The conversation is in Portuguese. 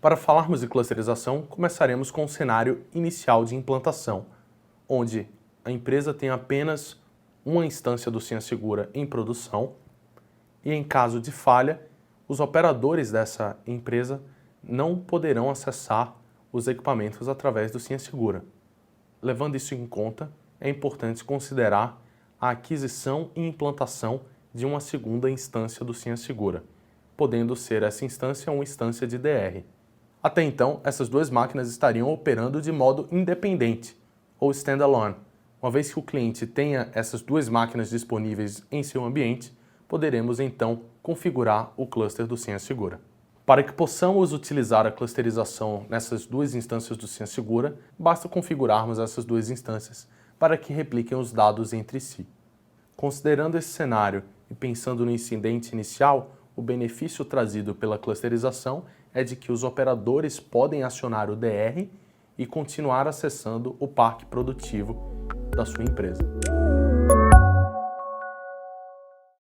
Para falarmos de clusterização, começaremos com o cenário inicial de implantação, onde a empresa tem apenas uma instância do Senha Segura em produção e, em caso de falha, os operadores dessa empresa não poderão acessar os equipamentos através do Senha Segura. Levando isso em conta, é importante considerar a aquisição e implantação de uma segunda instância do Senha Segura, podendo ser essa instância uma instância de DR. Até então, essas duas máquinas estariam operando de modo independente, ou standalone. Uma vez que o cliente tenha essas duas máquinas disponíveis em seu ambiente, poderemos então configurar o cluster do Senha Segura. Para que possamos utilizar a clusterização nessas duas instâncias do Senha Segura, basta configurarmos essas duas instâncias para que repliquem os dados entre si. Considerando esse cenário e pensando no incidente inicial, o benefício trazido pela clusterização é de que os operadores podem acionar o DR e continuar acessando o parque produtivo da sua empresa.